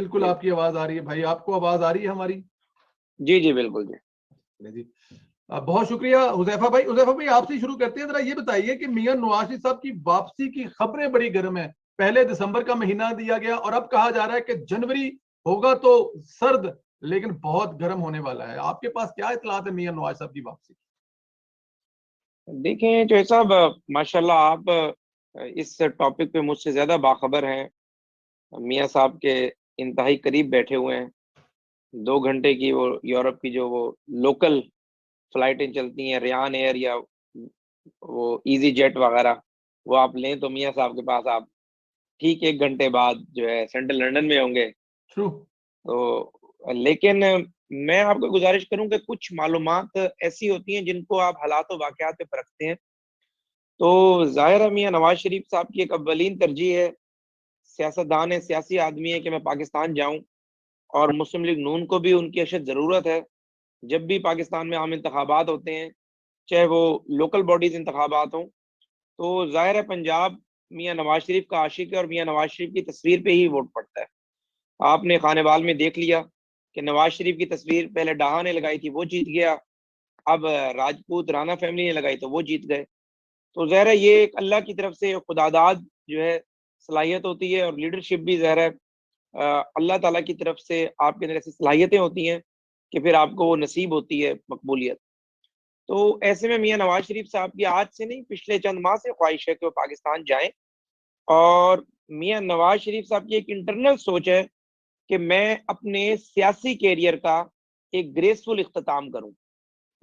बिल्कुल आपकी आवाज आ रही है भाई, आपको आवाज आ रही है हमारी? जी जी बिल्कुल जी। जी बहुत शुक्रिया हुजैफा भाई। हुजैफा भाई आपसे शुरू करते हैं, जरा ये बताइए कि मियां नवाज शरीफ साहब की वापसी की खबरें बड़ी गर्म है। पहले दिसंबर का महीना दिया गया और अब कहा जा रहा है कि जनवरी होगा तो सर्द लेकिन बहुत गर्म होने वाला है। आपके पास क्या इतलात है मियां नवाज साहब की वापसी? देखें जो साहब, माशाल्लाह आप इस टॉपिक पे मुझसे ज्यादा बाखबर हैं। मियाँ साहब के इंतहाई करीब बैठे हुए हैं। 2 घंटे की वो यूरोप की जो वो लोकल फ्लाइटें चलती हैं, रियान एयर या वो इजी जेट वगैरह, वो आप लें तो मियाँ साहब के पास आप ठीक 1 घंटे बाद जो है सेंट्रल लंदन में होंगे। ट्रू। तो लेकिन मैं आपको गुजारिश करूं कि कुछ मालूमात ऐसी होती हैं जिनको आप हालात और वाकयात पे परखते हैं। तो जाहिर है मियाँ नवाज शरीफ साहब की एक अव्वलीन तरजीह है, सियासतदान है, सियासी आदमी है, कि मैं पाकिस्तान जाऊं। और मुस्लिम लीग नून को भी उनकी अशद ज़रूरत है। जब भी पाकिस्तान में आम इंतखाबात होते हैं, चाहे वो लोकल बॉडीज इंतखाबात हों, तो जाहिर है पंजाब मियाँ नवाज शरीफ का आशिक है और मियाँ नवाज शरीफ की तस्वीर पे ही वोट पड़ता है। आपने खानेवाल में देख लिया कि नवाज शरीफ की तस्वीर पहले डाहा ने लगाई थी, वो जीत गया। अब राजपूत राणा फैमिली ने लगाई तो वो जीत गए। तो ज़ाहिर है ये एक अल्लाह की तरफ से खुदादाद जो है सलाहियत होती है, और लीडरशिप भी ज़ाहिर है अल्लाह ताला की तरफ से आपके अंदर ऐसी सलाहियतें होती हैं कि फिर आपको वो नसीब होती है मकबूलियत। तो ऐसे में मियाँ नवाज शरीफ साहब की आज से नहीं, पिछले चंद माह से ख्वाहिश है कि वो पाकिस्तान जाएं। और मियाँ नवाज शरीफ साहब की एक इंटरनल सोच है कि मैं अपने सियासी कैरियर का एक ग्रेसफुल इख्तिताम करूं।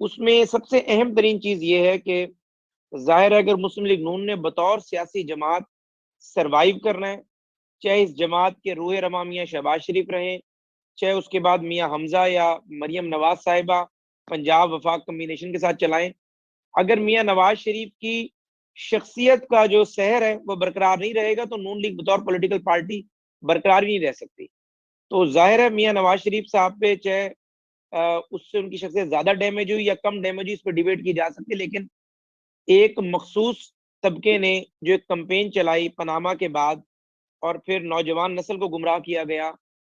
उसमें सबसे अहम तरीन चीज ये है कि जाहिर है अगर मुस्लिम लीग नून ने बतौर सियासी जमात सरवाइव करना है, चाहे इस जमात के रूह रमा मियाँ शहबाज शरीफ रहें, चाहे उसके बाद मियाँ हमजा या मरियम नवाज साहिबा पंजाब वफाक कम्बिनेशन के साथ चलाएं, अगर मियाँ नवाज शरीफ की शख्सियत का जो सहर है वो बरकरार नहीं रहेगा तो नून लीग बतौर पॉलिटिकल पार्टी बरकरार ही नहीं रह सकती। तो जाहिर है मियाँ नवाज शरीफ साहब पे चाहे उससे उनकी शख्सियत ज्यादा डैमेज हुई या कम डैमेज हुई, इस पर डिबेट की जा सकती है। लेकिन एक मखसूस तबके ने जो एक कंपेन चलाई पनामा के बाद, और फिर नौजवान नस्ल को गुमराह किया गया,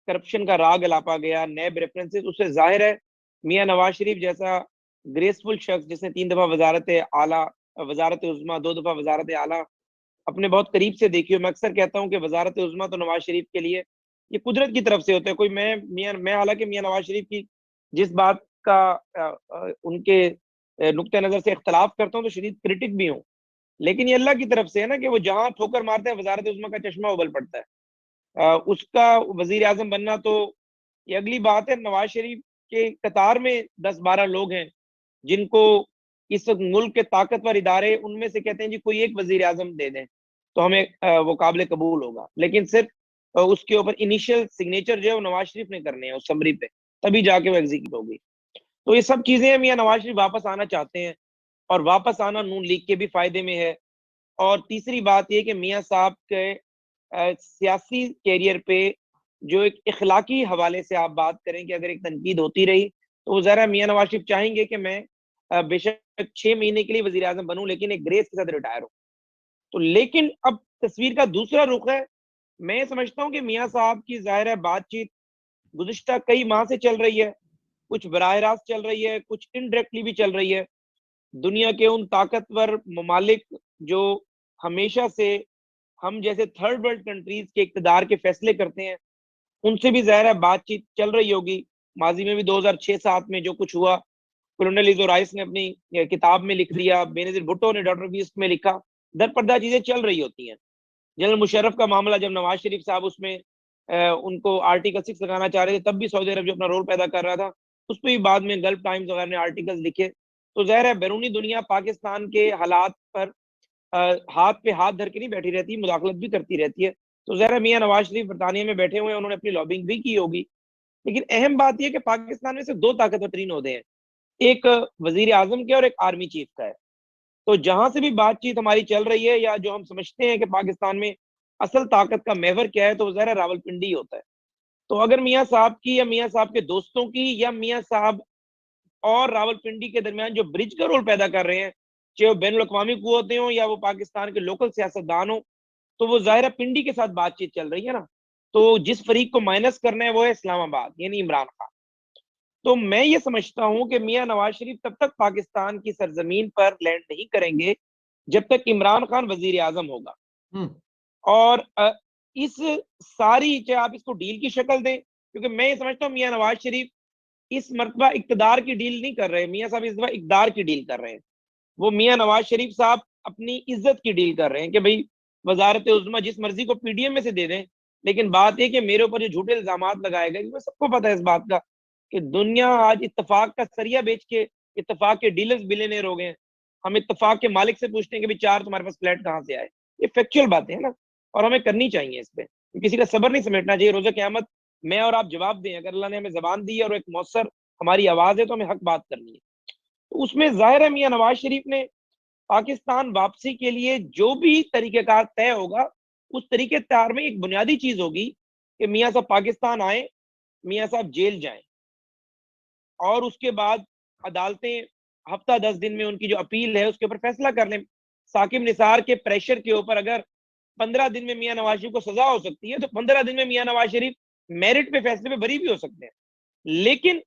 करप्शन का राग अलापा गया, नैब रेफरेंसेस, उससे जाहिर है मियाँ नवाज शरीफ जैसा ग्रेसफुल शख्स जिसने 3 दफा वजारत आला, वजारत उज़्मा, 2 दफा वजारत आला अपने बहुत करीब से देखी हो। मैं अक्सर कहता हूँ कि वजारत उज़्मा तो नवाज शरीफ के लिए ये कुदरत की तरफ से होता है। कोई मैं हालांकि मियाँ नवाज शरीफ की जिस बात का उनके नुक्ते नजर से इख्तलाफ करता हूँ तो शदीद क्रिटिक भी हूँ, लेकिन ये अल्लाह की तरफ से है ना कि वो जहां ठोकर मारते हैं वजारत उज़्मा का चश्मा उबल पड़ता है। उसका वजीर आजम बनना तो ये अगली बात है। नवाज शरीफ के कतार में 10-12 लोग हैं जिनको इस मुल्क के ताकतवर इदारे उनमें से कहते हैं जी कोई एक वजीर आजम दे दें तो हमें वो काबिल कबूल होगा, लेकिन सिर्फ उसके ऊपर इनिशियल सिग्नेचर जो है वो नवाज शरीफ ने करने हैं उस समरी पे, तभी जाके वो एग्जीक्यूट होगी। तो ये सब चीजें मियाँ नवाज शरीफ वापस आना चाहते हैं, और वापस आना नून लीग के भी फायदे में है। और तीसरी बात यह कि मियाँ साहब के सियासी कैरियर पे जो एक इखलाकी हवाले से आप बात करें कि अगर एक तनकीद होती रही तो वो जरा मियाँ नवाज शरीफ चाहेंगे कि मैं बेशक 6 महीने के लिए वजीर आजम बनूं लेकिन एक ग्रेस के साथ रिटायर हूं। तो लेकिन अब तस्वीर का दूसरा रुख है। मैं समझता हूं कि मियाँ साहब की जाहिर है बातचीत गुज़िश्ता कई माह से चल रही है, कुछ बराह रास्त चल रही है, कुछ इनडायरेक्टली भी चल रही है। दुनिया के उन ताकतवर ममालिक जो हमेशा से हम जैसे थर्ड वर्ल्ड कंट्रीज के इक़्तिदार के फैसले करते हैं, उनसे भी ज़ाहिर है बातचीत चल रही होगी। माजी में भी 2006-7 में जो कुछ हुआ, कोलोनेलिज़ो राइस ने अपनी किताब में लिख दिया, बेनज़ीर भुट्टो ने डॉक्टर वीस्ट में लिखा, दरपर्दा चीजें चल रही होती हैं। जनरल मुशर्रफ का मामला जब नवाज शरीफ साहब उसमें उनको आर्टिकल 6 लगाना चाह रहे थे, तब भी सऊदी अरब जो अपना रोल पैदा कर रहा था, उस पर भी बाद में गल्फ टाइम्स वगैरह ने आर्टिकल्स लिखे। तो ज़ाहिर है बैरूनी दुनिया पाकिस्तान के हालात पर हाथ पे हाथ धर के नहीं बैठी रहती, मुदाखलत भी करती रहती है। तो ज़ाहिर मियाँ नवाज शरीफ बरतानिया में बैठे हुए हैं, उन्होंने अपनी लॉबिंग भी की होगी। लेकिन अहम बात यह कि पाकिस्तान में सिर्फ 2 ताकतवर तरीन ओहदे हैं, एक वजीर आजम के और एक आर्मी चीफ का है। तो जहां से भी बातचीत हमारी चल रही है या जो हम समझते हैं कि पाकिस्तान में असल ताकत का महवर क्या है, तो वो ज़ाहिर रावलपिंडी होता है। तो अगर मियाँ साहब की या मियाँ साहब के दोस्तों की या मियाँ साहब और रावलपिंडी के दरमियान जो ब्रिज का रोल पैदा कर रहे हैं, चाहे वो बैनुल अक़वामी कुव्वतें हों या वो पाकिस्तान के लोकल सियासतदान हो, तो वो ज़ाहिर पिंडी के साथ बातचीत चल रही है ना। तो जिस फरीक को माइनस करना है वो है इस्लामाबाद यानी इमरान खान। तो मैं ये समझता हूं कि मियां नवाज शरीफ तब तक पाकिस्तान की सरजमीन पर लैंड नहीं करेंगे जब तक इमरान खान वजीर आजम होगा। हम्म। और इस सारी, चाहे आप इसको डील की शक्ल दें, क्योंकि मैं ये समझता हूँ मियां नवाज शरीफ इस मरतबा इक्तदार की डील नहीं कर रहे, मियां साहब इस दफा इकदार की डील कर रहे हैं। वो मियां नवाज शरीफ साहब अपनी इज्जत की डील कर रहे हैं कि भाई वजारत उज़्मा जिस मर्जी को पीडीएम में से दे दें, लेकिन बात यह कि मेरे ऊपर जो झूठे इल्जाम लगाए गए, क्योंकि सबको पता है इस बात का कि दुनिया आज इत्तेफाक का सरिया बेच के इत्तेफाक के डीलर्स बिलियनेयर हो गए हैं। हम इत्तेफाक के मालिक से पूछते हैं कि भाई 4 तुम्हारे पास फ्लैट कहाँ से आए। ये फैक्चुअल बातें हैं ना, और हमें करनी चाहिए इस पे। किसी का सब्र नहीं समेटना चाहिए। रोज़े क़यामत मैं और आप जवाब दें, अगर अल्लाह ने हमें जबान दी है और एक मौसर हमारी आवाज है तो हमें हक बात करनी है। तो उसमें जाहिर है मियां नवाज शरीफ ने पाकिस्तान वापसी के लिए जो भी तरीकेकार तय होगा, उस तरीके तय में एक बुनियादी चीज होगी कि मियां साहब पाकिस्तान आए, मियां साहब जेल जाएं, और उसके बाद अदालतें हफ्ता 10 दिन में उनकी जो अपील है उसके ऊपर फैसला कर लें। साकिब निसार के प्रेशर के ऊपर अगर 15 दिन में मियां नवाज शरीफ को सजा हो सकती है, तो 15 दिन में मियां नवाज शरीफ मेरिट पे फैसले पे बरी भी हो सकते हैं। लेकिन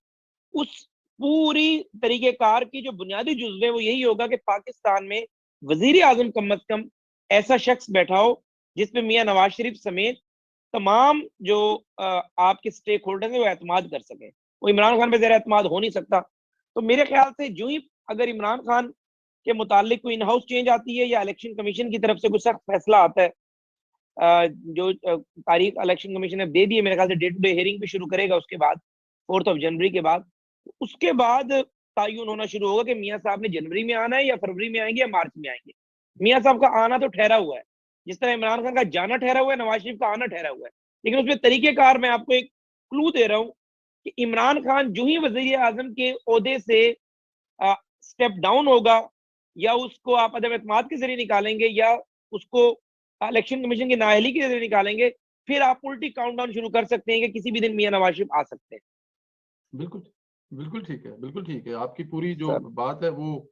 उस पूरी तरीकेकार की जो बुनियादी जुज्व है वो यही होगा कि पाकिस्तान में वजीर आजम कम अज कम ऐसा शख्स बैठा हो जिसपे मियां नवाज शरीफ समेत तमाम जो आपके स्टेक होल्डर है वो एतमाद कर सके। वो इमरान खान पे ज़रा एतमाद हो नहीं सकता। तो मेरे ख्याल से जो ही अगर इमरान खान के मुतालिक कोई इन हाउस चेंज आती है या इलेक्शन कमीशन की तरफ से कुछ सख्त फैसला आता है, जो तारीख इलेक्शन कमीशन ने दे दी है, मेरे ख्याल से डे टू डे हेयरिंग भी शुरू करेगा उसके बाद 4 जनवरी के बाद, उसके बाद तायुन होना शुरू होगा कि मियां साहब ने जनवरी में आना है या फरवरी में आएंगे या मार्च में आएंगे। मियां साहब का आना तो ठहरा हुआ है, जिस तरह इमरान खान का जाना ठहरा हुआ है, नवाज शरीफ का आना ठहरा हुआ है। लेकिन उसमें तरीकेकार मैं आपको एक क्लू दे रहा हूं कि इमरान खान जो ही वजीर आजम के ओहदे से स्टेप डाउन होगा, या उसको आप अदम एतमाद के जरिए निकालेंगे या उसको इलेक्शन कमीशन की नाअहली के जरिए निकालेंगे, फिर आप उल्टी काउंटडाउन शुरू कर सकते हैं कि किसी भी दिन मियां नवाज शरीफ आ सकते हैं। बिल्कुल, बिल्कुल ठीक है, बिल्कुल ठीक है। आपकी पूरी जो सर बात है वो,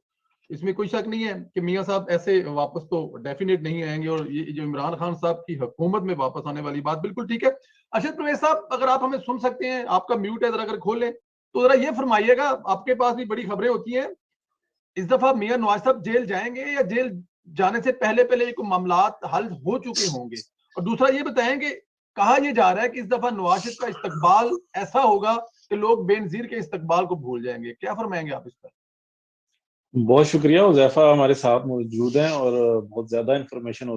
इसमें कोई शक नहीं है कि मियां साहब ऐसे वापस तो डेफिनेट नहीं आएंगे, और ये जो इमरान खान साहब की हुकूमत में वापस आने वाली बात बिल्कुल ठीक है। अरशद परवेज साहब, अगर आप हमें सुन सकते हैं, आपका म्यूट है, जरा अगर खोलें तो जरा ये फरमाइएगा, आपके पास भी बड़ी खबरें होती हैं, इस दफा मियां नवाज साहब जेल जाएंगे या जेल जाने से पहले पहले ये मामलात हल हो चुके होंगे? और दूसरा ये बताएं कि कहा यह जा रहा है कि इस दफा नवाज शरीफ का इस्तकबाल ऐसा होगा कि लोग बेनजीर के इस्तकबाल को भूल जाएंगे। क्या फरमाएंगे आप इस पर? बहुत शुक्रिया। हुज़ैफा हमारे साथ मौजूद हैं और बहुत ज्यादा इंफॉर्मेशन